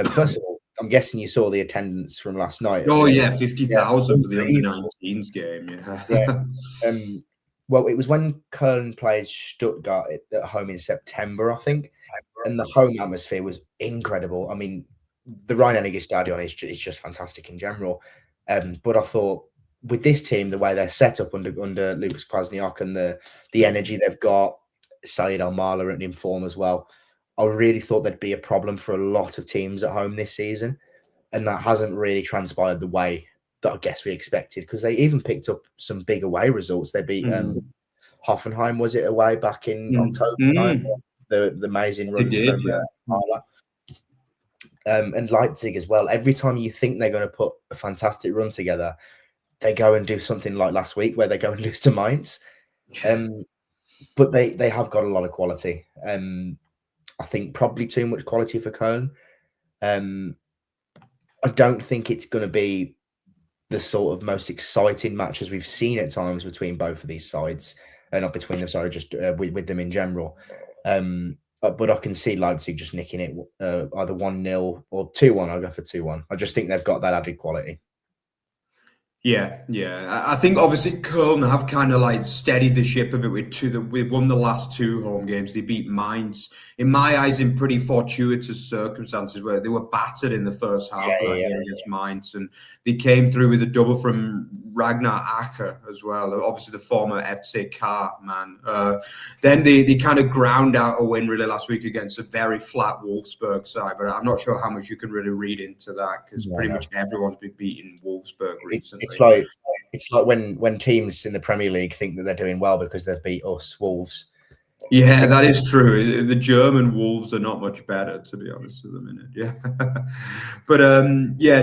Speaker 2: first of all, I'm guessing you saw the attendance from last night.
Speaker 1: Oh yeah, 50,000 for the under-19s game.
Speaker 2: Yeah. Well, it was when Koeln played Stuttgart at home in September, I think, and the home atmosphere was incredible. I mean, the Rhein-Energies Stadion is just fantastic in general. But I thought with this team, the way they're set up under Lucas Kwasniok and the energy they've got, Said Almala in form as well, I really thought there'd be a problem for a lot of teams at home this season, and that hasn't really transpired the way that I guess we expected, because they even picked up some big away results. They beat Hoffenheim, was it, away back in October time? The amazing run from Pauli. And Leipzig as well. Every time you think they're going to put a fantastic run together, they go and do something like last week where they go and lose to Mainz. But they have got a lot of quality. I think probably too much quality for Koeln. I don't think it's going to be the sort of most exciting matches we've seen at times between both of these sides. Not between them, sorry, just with them in general. But I can see Leipzig just nicking it either 1-0 or 2-1. I'll go for 2-1. I just think they've got that added quality.
Speaker 1: Yeah. I think obviously Koeln have kind of like steadied the ship a bit we've won the last 2 home games. They beat Mainz, in my eyes, in pretty fortuitous circumstances where they were battered in the first half against Mainz, and they came through with a double from Ragnar Acher as well, obviously the former FCK man. Then they kind of ground out a win really last week against a very flat Wolfsburg side, but I'm not sure how much you can really read into that, because pretty much everyone's been beating Wolfsburg recently.
Speaker 2: It's like when teams in the Premier League think that they're doing well because they've beat us, Wolves.
Speaker 1: Yeah, that is true. The German Wolves are not much better, to be honest, at the minute. Yeah, but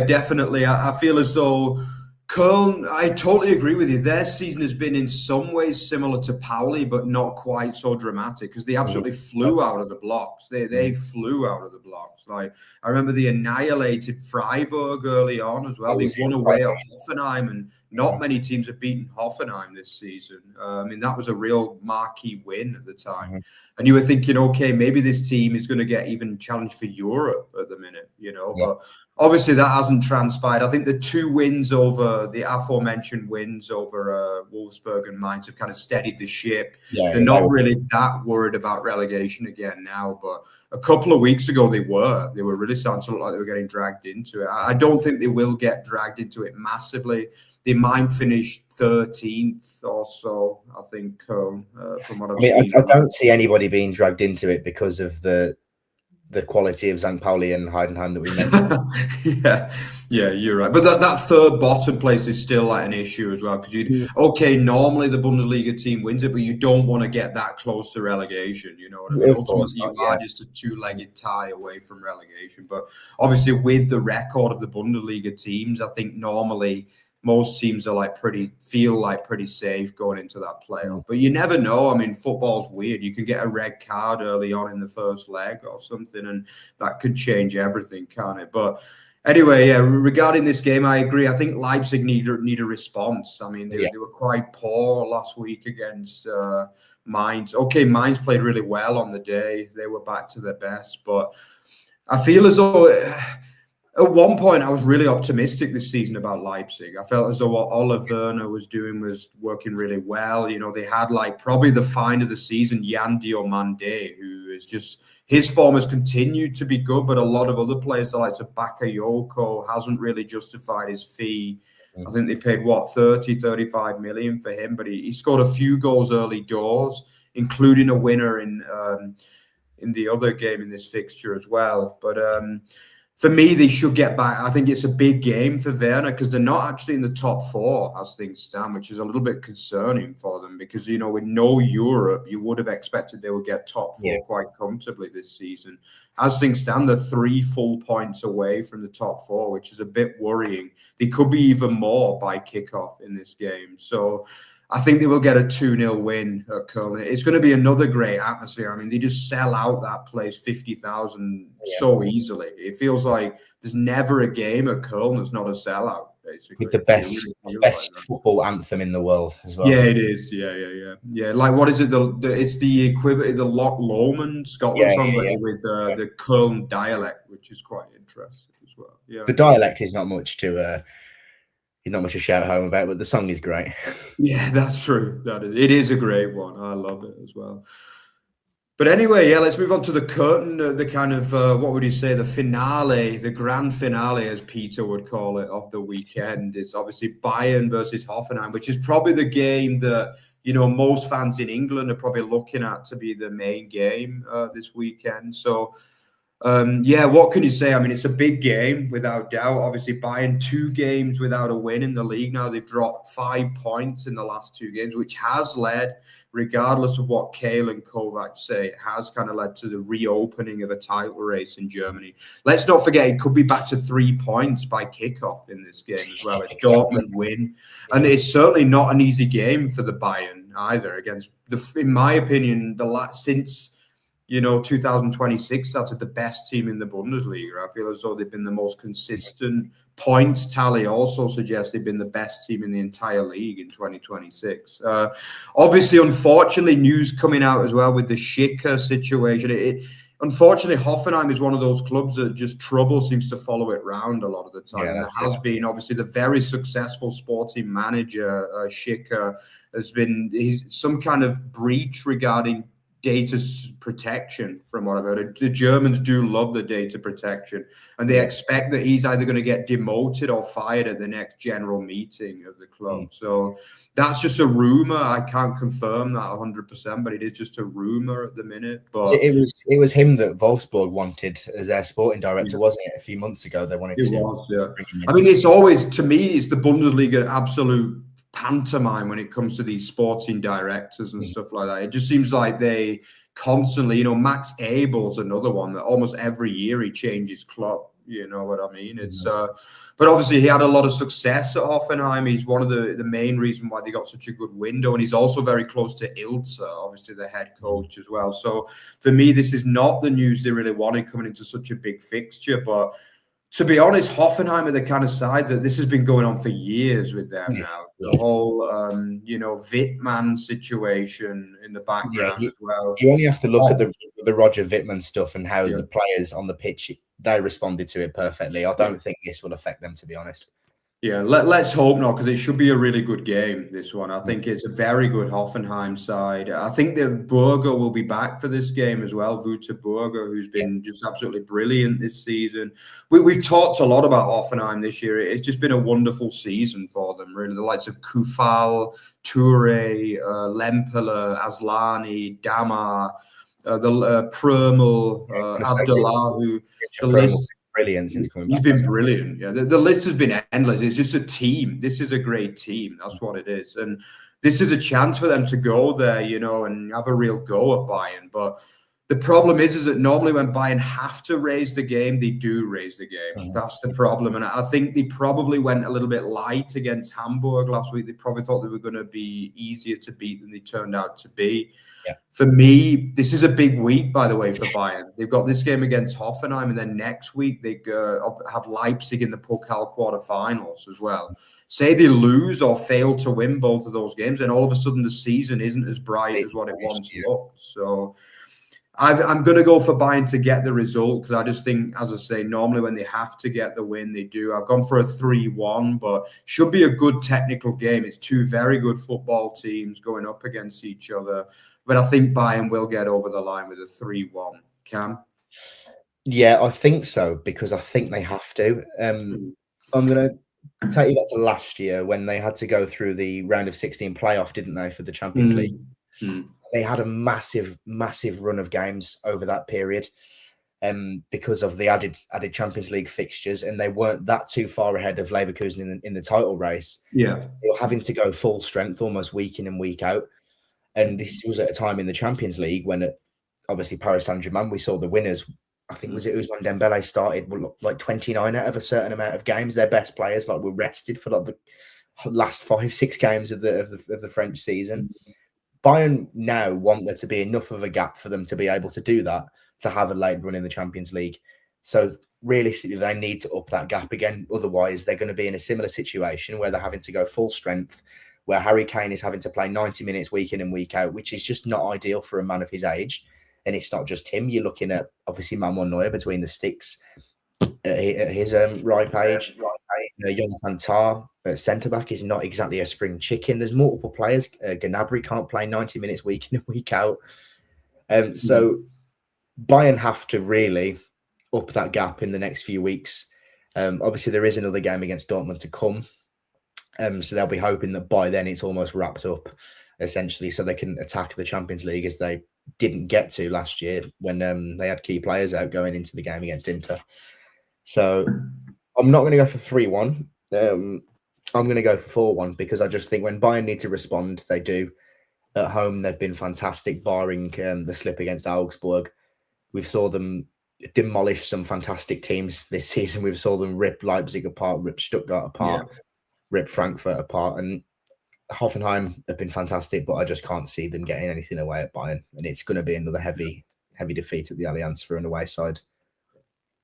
Speaker 1: definitely, I feel as though Koeln, I totally agree with you. Their season has been in some ways similar to Pauli, but not quite so dramatic, because they absolutely flew out of the blocks. They flew out of the blocks. Like, I remember they annihilated Freiburg early on as well. They won away at Hoffenheim, and not many teams have beaten Hoffenheim this season. I mean, that was a real marquee win at the time. And you were thinking, okay, maybe this team is going to get even challenged for Europe at the minute, but obviously that hasn't transpired. I think the 2 wins over the aforementioned wins over Wolfsburg and Mainz have kind of steadied the ship. They're not really that worried about relegation again now, but a couple of weeks ago they were really starting to look like they were getting dragged into it. I don't think they will get dragged into it massively. They might finish 13th or so, I think, from what I've seen.
Speaker 2: I don't see anybody being dragged into it because of the quality of St. Pauli and Heidenheim that we mentioned.
Speaker 1: Yeah, you're right. But that third bottom place is still like an issue as well, because normally the Bundesliga team wins it, but you don't want to get that close to relegation. You know what I mean? Ultimately, you are just a 2-legged tie away from relegation. But obviously, with the record of the Bundesliga teams, I think normally most teams are feel like pretty safe going into that playoff. But you never know. I mean, football's weird. You can get a red card early on in the first leg or something, and that could change everything, can't it? But anyway, regarding this game, I agree. I think Leipzig need a response. I mean, they were quite poor last week against Mainz. Okay, Mainz played really well on the day. They were back to their best. But I feel as though at one point, I was really optimistic this season about Leipzig. I felt as though what Ole Werner was doing was working really well. They had probably the find of the season, Jan Diomande, who is just, his form has continued to be good, but a lot of other players like Bakayoko hasn't really justified his fee. I think they paid 35 million for him, but he scored a few goals early doors, including a winner in the other game in this fixture as well. But for me, they should get back. I think it's a big game for Werner, because they're not actually in the top 4 as things stand, which is a little bit concerning for them, because, with no Europe, you would have expected they would get top 4 quite comfortably this season. As things stand, they're 3 full points away from the top 4, which is a bit worrying. They could be even more by kickoff in this game. So I think they will get a 2-0 win at Koeln. It's going to be another great atmosphere. I mean, they just sell out that place 50,000 so easily. It feels like there's never a game at Koeln that's not a sellout, basically.
Speaker 2: With the best football anthem in the world as well.
Speaker 1: Yeah, it is. Yeah. Like, what is it? It's the equivalent, the Loch Lomond Scotland song, with the Koeln dialect, which is quite interesting as well. Yeah.
Speaker 2: The dialect is not much to not much to shout home about, but the song is great.
Speaker 1: Yeah, that's true. It is a great one. I love it as well. But anyway, let's move on to the curtain, the kind of, what would you say, the finale, the grand finale, as Peter would call it, of the weekend. It's obviously Bayern versus Hoffenheim, which is probably the game that, most fans in England are probably looking at to be the main game this weekend. So, what can you say? I mean, it's a big game without doubt. Obviously, Bayern 2 games without a win in the league now. They've dropped 5 points in the last 2 games, which has led, regardless of what Koeln and Kovac say, it has kind of led to the reopening of a title race in Germany. Let's not forget, it could be back to 3 points by kickoff in this game as well. If Dortmund win. And it's certainly not an easy game for the Bayern either against, in my opinion, since 2026 started the best team in the Bundesliga. I feel as though they've been the most consistent. Points tally also suggests they've been the best team in the entire league in 2026. Obviously, unfortunately, news coming out as well with the Schicker situation. Unfortunately, Hoffenheim is one of those clubs that just trouble seems to follow it round a lot of the time. There has been obviously the very successful sporting manager, Schicker, he's some kind of breach regarding data protection, from what I've heard. The Germans do love the data protection, and they expect that he's either going to get demoted or fired at the next general meeting of the club. So that's just a rumor. I can't confirm that 100%, but it is just a rumor at the minute. But
Speaker 2: it was him that Wolfsburg wanted as their sporting director, wasn't it? A few months ago, they wanted to.
Speaker 1: I mean, it's always, to me, it's the Bundesliga absolute pantomime when it comes to these sporting directors and stuff like that. It just seems like they constantly, Max Abel's another one that almost every year he changes club. You know what I mean? It's but obviously he had a lot of success at Hoffenheim. He's one of the main reason why they got such a good window, and he's also very close to Ilse, obviously the head coach as well. So for me, this is not the news they really wanted coming into such a big fixture, but to be honest, Hoffenheim are the kind of side that this has been going on for years with them now. The whole, Wittmann situation in the background as well.
Speaker 2: You only have to look at the Roger Wittmann stuff and how the players on the pitch, they responded to it perfectly. I don't think this will affect them, to be honest.
Speaker 1: Yeah, let's hope not, because it should be a really good game, this one. I think it's a very good Hoffenheim side. I think that Burger will be back for this game as well, Wouter Burger, who's been just absolutely brilliant this season. We've talked a lot about Hoffenheim this year. It's just been a wonderful season for them, really. The likes of Kufal, Toure, Lemperle, Aslani, Damar, Prömel, Abdullah, who the list...
Speaker 2: Brilliant since coming
Speaker 1: back.
Speaker 2: He's
Speaker 1: been brilliant. Yeah, the list has been endless. It's just a team. This is a great team. That's what it is. And this is a chance for them to go there, and have a real go at Bayern. But the problem is that normally when Bayern have to raise the game, they do raise the game. That's the problem. And I think they probably went a little bit light against Hamburg last week. They probably thought they were going to be easier to beat than they turned out to be. Yeah. For me, this is a big week, by the way, for Bayern. They've got this game against Hoffenheim, and then next week they have Leipzig in the Pokal quarterfinals as well. Say they lose or fail to win both of those games, and all of a sudden the season isn't as bright as what it once looked. So I'm going to go for Bayern to get the result, because I just think, as I say, normally when they have to get the win, they do. I've gone for a 3-1, but should be a good technical game. It's 2 very good football teams going up against each other. But I think Bayern will get over the line with a 3-1. Cam?
Speaker 2: Yeah, I think so, because I think they have to. I'm going to take you back to last year when they had to go through the round of 16 playoff, didn't they, for the Champions League? They had a massive run of games over that period because of the added Champions League fixtures, and they weren't that too far ahead of Leverkusen in the title race. Yeah, so they were having to go full strength almost week in and week out. And this was at a time in the Champions League when, obviously, Paris Saint-Germain, we saw the winners. I think was it Ousmane Dembele started like 29 out of a certain amount of games. Their best players were rested for the last 5-6 games of the French season. Bayern now want there to be enough of a gap for them to be able to do that, to have a late run in the Champions League. So realistically, they need to up that gap again. Otherwise, they're going to be in a similar situation where they're having to go full strength, where Harry Kane is having to play 90 minutes week in and week out, which is just not ideal for a man of his age. And it's not just him. You're looking at, obviously, Manuel Neuer between the sticks at his ripe age. Jonathan Tah at centre-back is not exactly a spring chicken. There's multiple players. Gnabry can't play 90 minutes week in and week out. So Bayern have to really up that gap in the next few weeks. Obviously, there is another game against Dortmund to come. So they'll be hoping that by then it's almost wrapped up essentially, so they can attack the Champions League as they didn't get to last year when they had key players out going into the game against Inter. So I'm not going to go for 3-1. I'm going to go for 4-1 because I just think when Bayern need to respond, they do. At home, they've been fantastic, barring the slip against Augsburg. We've saw them demolish some fantastic teams this season. We've saw them rip Leipzig apart, rip Stuttgart apart, rip Frankfurt apart, and Hoffenheim have been fantastic, but I just can't see them getting anything away at Bayern, and it's going to be another heavy defeat at the Allianz for an away side.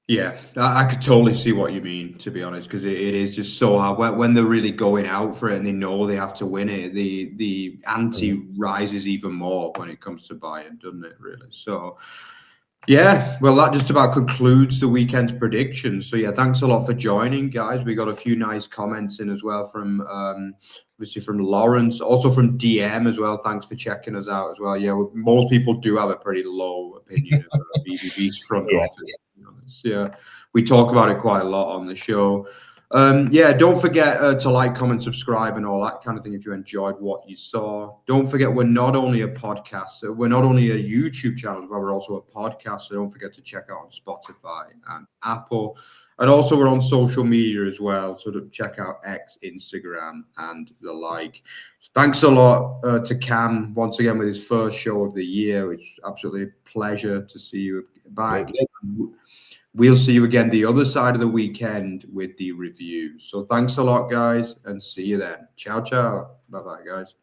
Speaker 1: Yeah, I could totally see what you mean, to be honest, because it is just so hard when they're really going out for it and they know they have to win it. The ante rises even more when it comes to Bayern, doesn't it? Really. So, yeah, well, that just about concludes the weekend's predictions. So, yeah, thanks a lot for joining, guys. We got a few nice comments in as well from obviously from Lawrence, also from DM as well. Thanks for checking us out as well. Yeah, most people do have a pretty low opinion of BBV's front office. Yeah, we talk about it quite a lot on the show. Yeah, don't forget to like, comment, subscribe, and all that kind of thing if you enjoyed what you saw. Don't forget, we're not only a podcast, we're not only a YouTube channel, but we're also a podcast. So don't forget to check out on Spotify and Apple. And also we're on social media as well. So check out X, Instagram, and the like. Thanks a lot to Cam once again with his first show of the year. It's absolutely a pleasure to see you back. We'll see you again the other side of the weekend with the review. So thanks a lot, guys, and see you then. Ciao, ciao. Bye-bye, guys.